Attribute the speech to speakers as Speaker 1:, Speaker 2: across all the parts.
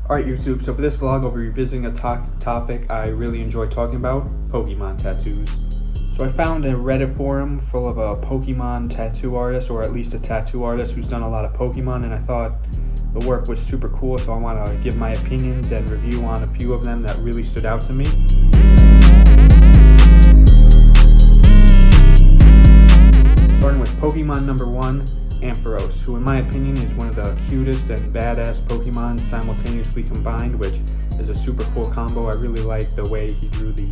Speaker 1: Alright YouTube, so for this vlog I'll be revisiting a topic I really enjoy talking about, Pokemon tattoos. So I found a Reddit forum full of a Pokemon tattoo artist, or at least a tattoo artist who's done a lot of Pokemon, and I thought the work was super cool, so I want to give my opinions and review on a few of them that really stood out to me. Starting with Pokemon number 1, Ampharos, who in my opinion is one of the cutest and badass Pokemon simultaneously combined, which is a super cool combo. I really like the way he drew the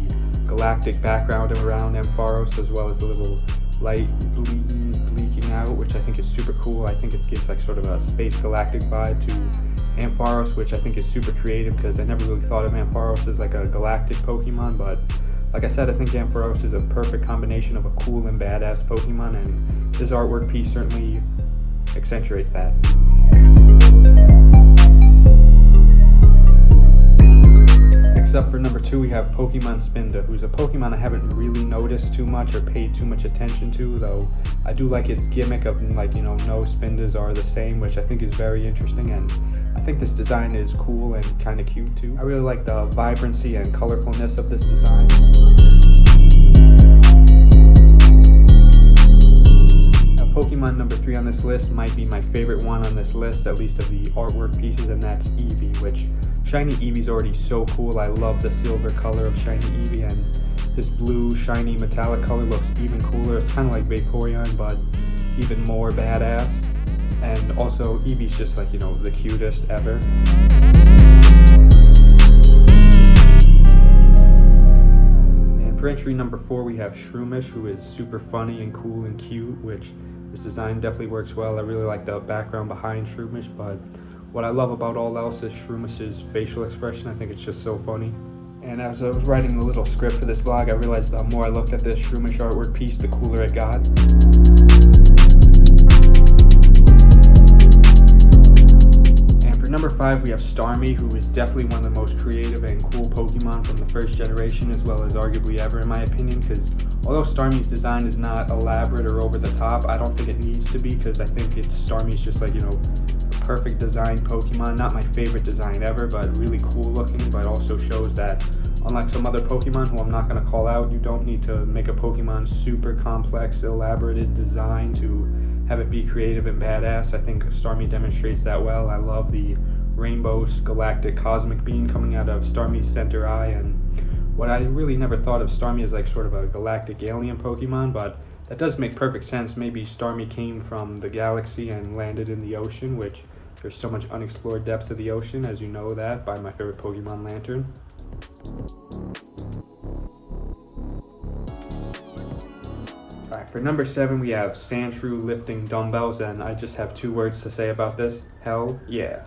Speaker 1: galactic background around Ampharos, as well as the little light bleaking out, which I think is super cool. I think it gives like sort of a space galactic vibe to Ampharos, which I think is super creative because I never really thought of Ampharos as like a galactic Pokemon, but like I said, I think Ampharos is a perfect combination of a cool and badass Pokemon, and this artwork piece certainly accentuates that. Next up for number 2, we have Pokemon Spinda, who's a Pokemon I haven't really noticed too much or paid too much attention to, though I do like its gimmick of no Spindas are the same, which I think is very interesting, and I think this design is cool and kind of cute too. I really like the vibrancy and colorfulness of this design. Pokemon number 3 on this list might be my favorite one on this list, at least of the artwork pieces, and that's Eevee, which shiny Eevee's already so cool. I love the silver color of shiny Eevee, and this blue shiny metallic color looks even cooler. It's kind of like Vaporeon, but even more badass. And also Eevee's just like, the cutest ever. And for entry number 4, we have Shroomish, who is super funny and cool and cute, which this design definitely works well. I really like the background behind Shroomish, but what I love about all else is Shroomish's facial expression. I think it's just so funny. And as I was writing the little script for this vlog, I realized the more I looked at this Shroomish artwork piece, the cooler it got. And for number 5, we have Starmie, who is definitely one of the most creative and cool Pokemon from the first generation, as well as arguably ever in my opinion, because although Starmie's design is not elaborate or over the top, I don't think it needs to be, because I think Starmie's just like, a perfect design Pokemon. Not my favorite design ever, but really cool looking, but also shows that unlike some other Pokemon who I'm not going to call out, you don't need to make a Pokemon super complex, elaborated design to have it be creative and badass. I think Starmie demonstrates that well. I love the rainbow galactic cosmic beam coming out of Starmie's center eye, and what I really never thought of Starmie as like sort of a galactic alien Pokemon, but that does make perfect sense. Maybe Starmie came from the galaxy and landed in the ocean, which there's so much unexplored depth to the ocean, as you know that by my favorite Pokemon Lantern. Alright, for number 7 we have Sandshrew lifting dumbbells, and I just have 2 words to say about this: hell yeah.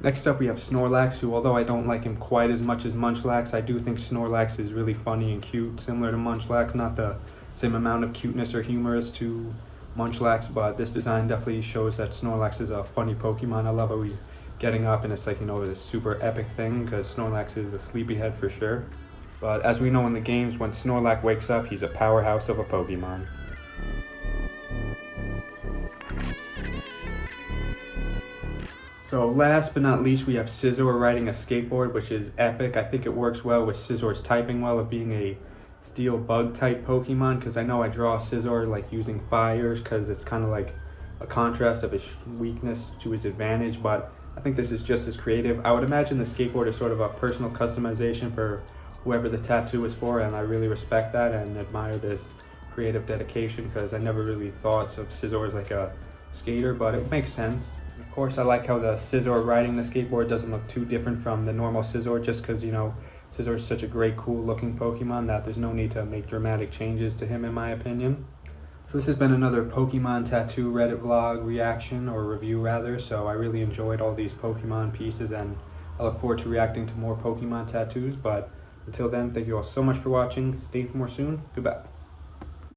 Speaker 1: Next up we have Snorlax, who although I don't like him quite as much as Munchlax, I do think Snorlax is really funny and cute, similar to Munchlax. Not the same amount of cuteness or humor as to Munchlax, but this design definitely shows that Snorlax is a funny Pokemon. I love how he's getting up and it's like, this super epic thing, because Snorlax is a sleepyhead for sure. But as we know in the games, when Snorlax wakes up, he's a powerhouse of a Pokemon. So last but not least, we have Scizor riding a skateboard, which is epic. I think it works well with Scizor's typing well of being a steel bug type Pokemon, because I know I draw Scizor like using fires because it's kind of like a contrast of his weakness to his advantage, but I think this is just as creative. I would imagine the skateboard is sort of a personal customization for whoever the tattoo is for, and I really respect that and admire this creative dedication, because I never really thought of Scizor as like a skater, but it makes sense. Of course, I like how the Scizor riding the skateboard doesn't look too different from the normal Scizor, just because, Scizor is such a great, cool looking Pokemon that there's no need to make dramatic changes to him, in my opinion. So this has been another Pokemon Tattoo Reddit vlog reaction, or review rather, so I really enjoyed all these Pokemon pieces, and I look forward to reacting to more Pokemon tattoos. But until then, thank you all so much for watching. Stay for more soon. Goodbye.